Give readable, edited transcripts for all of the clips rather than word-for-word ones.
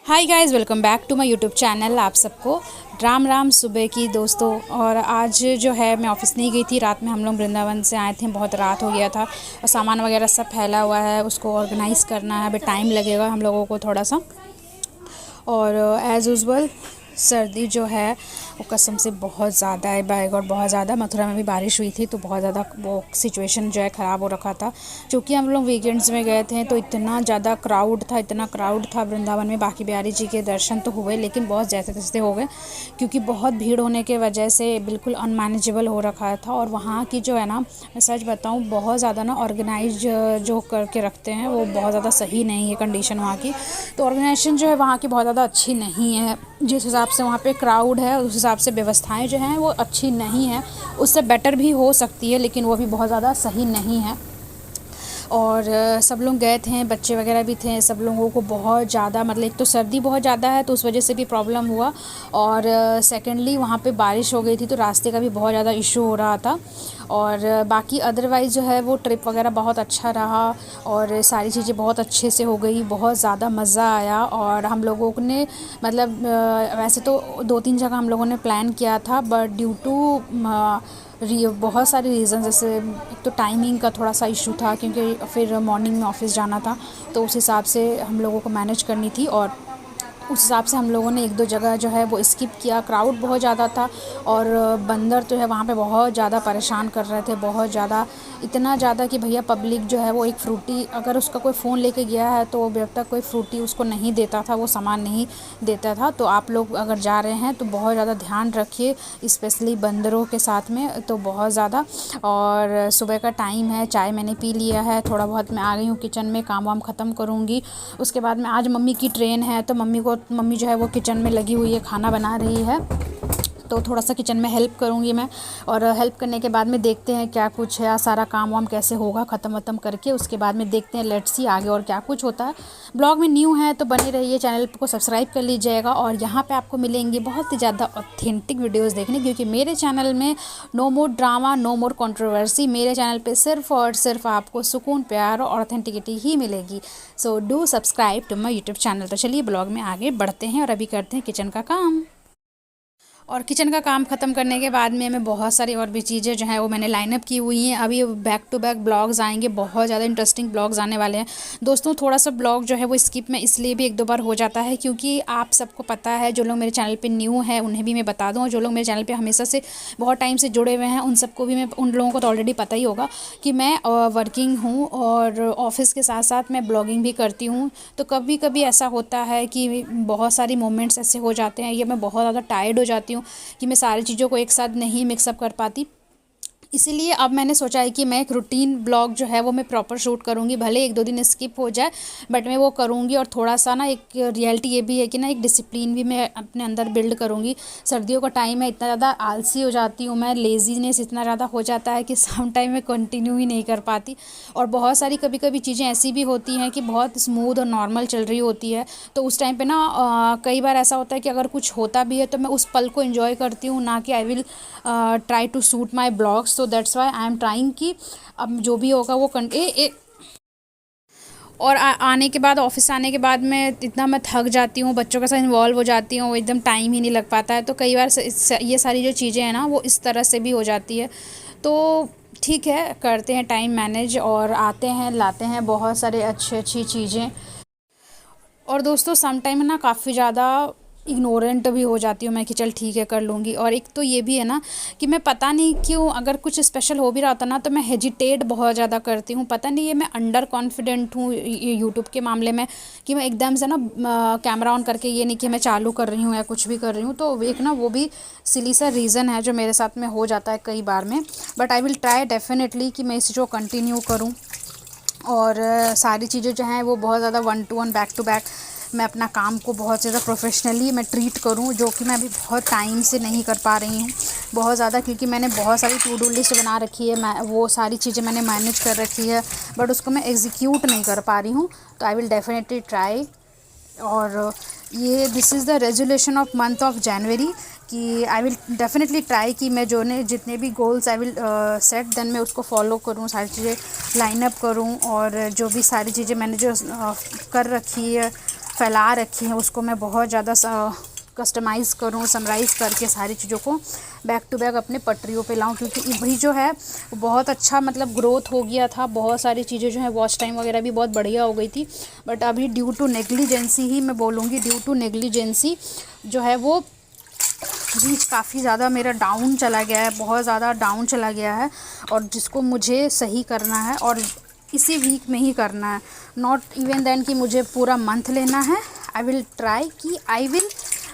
Hi guys, welcome back to my YouTube channel. आप सबको राम राम सुबह की दोस्तों। और आज जो है मैं ऑफिस नहीं गई थी। रात में हम लोग वृंदावन से आए थे, बहुत रात हो गया था और सामान वगैरह सब फैला हुआ है, उसको ऑर्गेनाइज़ करना है। अभी टाइम लगेगा हम लोगों को थोड़ा सा। और एज़ यूजुअल सर्दी जो है वो कसम से बहुत ज़्यादा है। बाय गॉड बहुत ज़्यादा। मथुरा में भी बारिश हुई थी तो बहुत ज़्यादा वो सिचुएशन जो है ख़राब हो रखा था। क्योंकि हम लोग वीकेंड्स में गए थे तो इतना ज़्यादा क्राउड था, इतना क्राउड था वृंदावन में। बाकी बिहारी जी के दर्शन तो हुए लेकिन बहुत जैसे तैसे हो गए, क्योंकि बहुत भीड़ होने के वजह से बिल्कुल अनमैनेजेबल हो रखा था। और वहाँ की जो है ना, मैं सच बताऊँ, बहुत ज़्यादा ना ऑर्गेनाइज जो करके रखते हैं वो बहुत ज़्यादा सही नहीं है कंडीशन वहाँ की। तो ऑर्गेनाइजेशन जो है वहाँ की बहुत ज़्यादा अच्छी नहीं है। जिस हिसाब से वहाँ पे क्राउड है उस हिसाब से व्यवस्थाएं जो हैं वो अच्छी नहीं है। उससे बेटर भी हो सकती है लेकिन वो भी बहुत ज़्यादा सही नहीं है। और सब लोग गए थे, बच्चे वगैरह भी थे। सब लोगों को बहुत ज़्यादा, मतलब एक तो सर्दी बहुत ज़्यादा है तो उस वजह से भी प्रॉब्लम हुआ, और सेकेंडली वहाँ पे बारिश हो गई थी तो रास्ते का भी बहुत ज़्यादा इशू हो रहा था। और बाकी अदरवाइज़ जो है वो ट्रिप वगैरह बहुत अच्छा रहा और सारी चीज़ें बहुत अच्छे से हो गई। बहुत ज़्यादा मज़ा आया। और हम लोगों ने मतलब वैसे तो 2-3 जगह हम लोगों ने प्लान किया था, बट ड्यू टू बहुत सारे रीज़न, जैसे एक तो टाइमिंग का थोड़ा सा इशू था क्योंकि फिर मॉर्निंग में ऑफिस जाना था तो उस हिसाब से हम लोगों को मैनेज करनी थी। और उस हिसाब से हम लोगों ने 1-2 जगह जो है वो स्किप किया। क्राउड बहुत ज़्यादा था और बंदर जो है वहाँ पे बहुत ज़्यादा परेशान कर रहे थे, बहुत ज़्यादा। इतना ज़्यादा कि भैया पब्लिक जो है वो एक फ्रूटी, अगर उसका कोई फ़ोन लेके गया है तो जब तक कोई फ्रूटी उसको नहीं देता था वो सामान नहीं देता था। तो आप लोग अगर जा रहे हैं तो बहुत ज़्यादा ध्यान रखिए, स्पेशली बंदरों के साथ में तो बहुत ज़्यादा। और सुबह का टाइम है, चाय मैंने पी लिया है, थोड़ा बहुत मैं आ गई हूँ किचन में, काम वाम ख़त्म करूँगी। उसके बाद में आज मम्मी की ट्रेन है तो मम्मी जो है वो किचन में लगी हुई है, खाना बना रही है। तो थोड़ा सा किचन में हेल्प करूँगी मैं। और हेल्प करने के बाद में देखते हैं क्या कुछ है, सारा काम वाम कैसे होगा ख़त्म करके उसके बाद में देखते हैं, लेट्स सी आगे और क्या कुछ होता है। ब्लॉग में न्यू है तो बने रहिए, चैनल को सब्सक्राइब कर लीजिएगा। और यहाँ पे आपको मिलेंगी बहुत ही ज़्यादा ऑथेंटिक वीडियोज़ देखने, क्योंकि मेरे चैनल में नो मोर ड्रामा, नो मोर कंट्रोवर्सी। मेरे चैनल पे सिर्फ और सिर्फ आपको सुकून, प्यार और ऑथेंटिसिटी ही मिलेगी। So do subscribe to my YouTube channel. तो चलिए ब्लॉग में आगे बढ़ते हैं और अभी करते हैं किचन का काम। और किचन का काम ख़त्म करने के बाद में मैं बहुत सारी और भी चीज़ें जो हैं वो मैंने लाइनअप की हुई हैं। अभी बैक टू बैक ब्लॉग्स आएंगे, बहुत ज़्यादा इंटरेस्टिंग ब्लॉग्स आने वाले हैं दोस्तों। थोड़ा सा ब्लॉग जो है वो स्किप में इसलिए भी 1-2 बार हो जाता है क्योंकि आप सबको पता है, जो लोग मेरे चैनल पे न्यू हैं उन्हें भी मैं बता दूँ, और जो लोग मेरे चैनल पर हमेशा से बहुत टाइम से जुड़े हुए हैं उन सबको भी मैं, उन लोगों को तो ऑलरेडी पता ही होगा कि मैं वर्किंग हूँ और ऑफिस के साथ साथ मैं ब्लॉगिंग भी करती हूँ। तो कभी कभी ऐसा होता है कि बहुत सारी मोमेंट्स ऐसे हो जाते हैं या मैं बहुत ज़्यादा टायर्ड हो जाती हूँ कि मैं सारी चीज़ों को एक साथ नहीं मिक्सअप कर पाती। इसीलिए अब मैंने सोचा है कि मैं एक रूटीन ब्लॉग जो है वो मैं प्रॉपर शूट करूँगी, भले 1-2 दिन स्किप हो जाए बट मैं वो करूँगी। और थोड़ा सा ना एक रियलिटी ये भी है कि ना एक डिसिप्लिन भी मैं अपने अंदर बिल्ड करूँगी। सर्दियों का टाइम है, इतना ज़्यादा आलसी हो जाती हूँ मैं, लेजीनेस इतना ज़्यादा हो जाता है कि सम टाइम मैं कंटिन्यू ही नहीं कर पाती। और बहुत सारी कभी कभी चीज़ें ऐसी भी होती हैं कि बहुत स्मूथ और नॉर्मल चल रही होती है, तो उस टाइम पे ना कई बार ऐसा होता है कि अगर कुछ होता भी है तो मैं उस पल को एंजॉय करती हूँ, ना कि I will try to shoot my vlogs. So that's why I am trying कि अब जो भी होगा वो और आने के बाद, ऑफिस आने के बाद में इतना मैं थक जाती हूँ, बच्चों के साथ इन्वॉल्व हो जाती हूँ, एकदम टाइम ही नहीं लग पाता है। तो कई बार ये सारी जो चीज़ें हैं ना वो इस तरह से भी हो जाती है। तो ठीक है, करते हैं टाइम मैनेज और आते हैं, लाते हैं बहुत सारे अच्छी चीज़ें। और दोस्तों सम टाइम ना काफ़ी ज़्यादा इग्नोरेंट भी हो जाती हूँ मैं कि चल ठीक है कर लूँगी। और एक तो ये भी है ना कि मैं पता नहीं क्यों, अगर कुछ स्पेशल हो भी रहा होता ना तो मैं हेजिटेट बहुत ज़्यादा करती हूँ। पता नहीं, ये मैं अंडर कॉन्फिडेंट हूँ यूट्यूब के मामले में कि मैं एकदम से ना कैमरा ऑन करके, ये नहीं कि मैं चालू कर रही हूँ या कुछ भी कर रही हूँ, तो एक ना वो भी सिली सा रीज़न है जो मेरे साथ में हो जाता है कई बार में। But I will try definitely कि मैं इस चीज़ को कंटिन्यू करूँ। और सारी चीज़ें जो हैं वो बहुत ज़्यादा 1 to 1 बैक टू बैक मैं अपना काम को बहुत ज़्यादा प्रोफेशनली मैं ट्रीट करूं, जो कि मैं अभी बहुत टाइम से नहीं कर पा रही हूं बहुत ज़्यादा, क्योंकि मैंने बहुत सारी टू डू लिस्ट बना रखी है, मैं वो सारी चीज़ें मैंने मैनेज कर रखी है बट उसको मैं एग्जीक्यूट नहीं कर पा रही हूँ। तो आई विल डेफिनेटली ट्राई। और ये this is the resolution of month of January कि आई विल डेफिनेटली ट्राई कि मैं जो ने जितने भी goals I will set then मैं उसको फॉलो करूँ, सारी चीज़ें लाइन अप करूँ। और जो भी सारी चीज़ें मैंने जो कर रखी है फैला रखी हैं उसको मैं बहुत ज़्यादा कस्टमाइज़ करूँ, समराइज़ करके सारी चीज़ों को बैक टू बैक अपने पटरियों पे लाऊं, क्योंकि अभी जो है बहुत अच्छा मतलब ग्रोथ हो गया था, बहुत सारी चीज़ें जो है वॉच टाइम वगैरह भी बहुत बढ़िया हो गई थी। बट अभी ड्यू टू नेग्लिजेंसी ही मैं बोलूँगी, ड्यू टू नेग्लिजेंसी जो है वो रीच काफ़ी ज़्यादा मेरा डाउन चला गया है, बहुत ज़्यादा डाउन चला गया है, और जिसको मुझे सही करना है और इसी वीक में ही करना है, नॉट इवन देन कि मुझे पूरा मंथ लेना है। आई विल ट्राई कि I will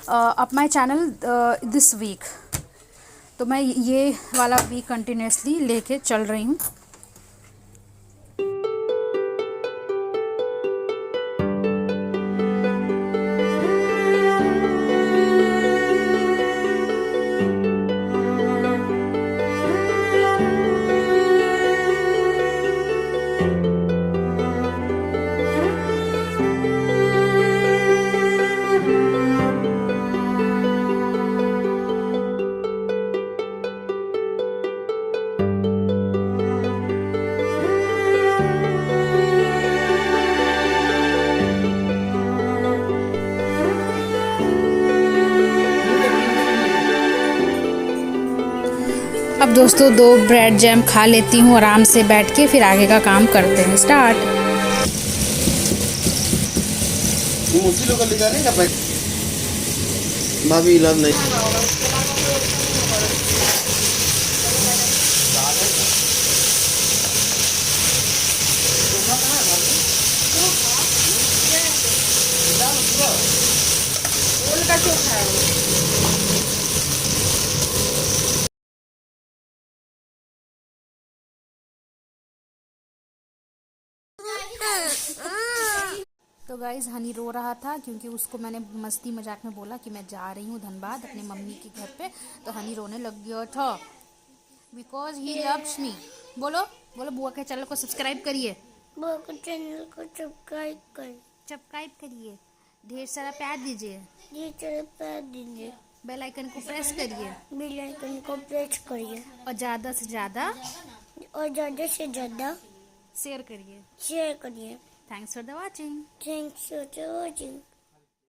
up my channel this week. तो मैं ये वाला वीक कंटिन्यूसली लेके चल रही हूँ। अब दोस्तों 2 ब्रेड जैम खा लेती हूँ आराम से बैठ के, फिर आगे का काम करते हैं स्टार्ट। भाभी इलाज नहीं। तो गाइज़ हनी रो रहा था क्योंकि उसको मैंने मस्ती मजाक में बोला कि मैं जा रही हूँ धनबाद अपने मम्मी के घर पे, तो हनी रोने लग गया था बिकॉज ही लव्स मी। बोलो बोलो बुआ के चैनल को सब्सक्राइब करिए, बुआ के चैनल को सब्सक्राइब करिए, ढेर सारा प्यार दीजिए, ये चैनल पर दीजिए, बेल आइकन को प्रेस करिए, बेल आइकन को प्रेस करिए और ज़्यादा से ज़्यादा शेयर शेयर करिए। करिए। Thanks for the watching. Thanks for watching.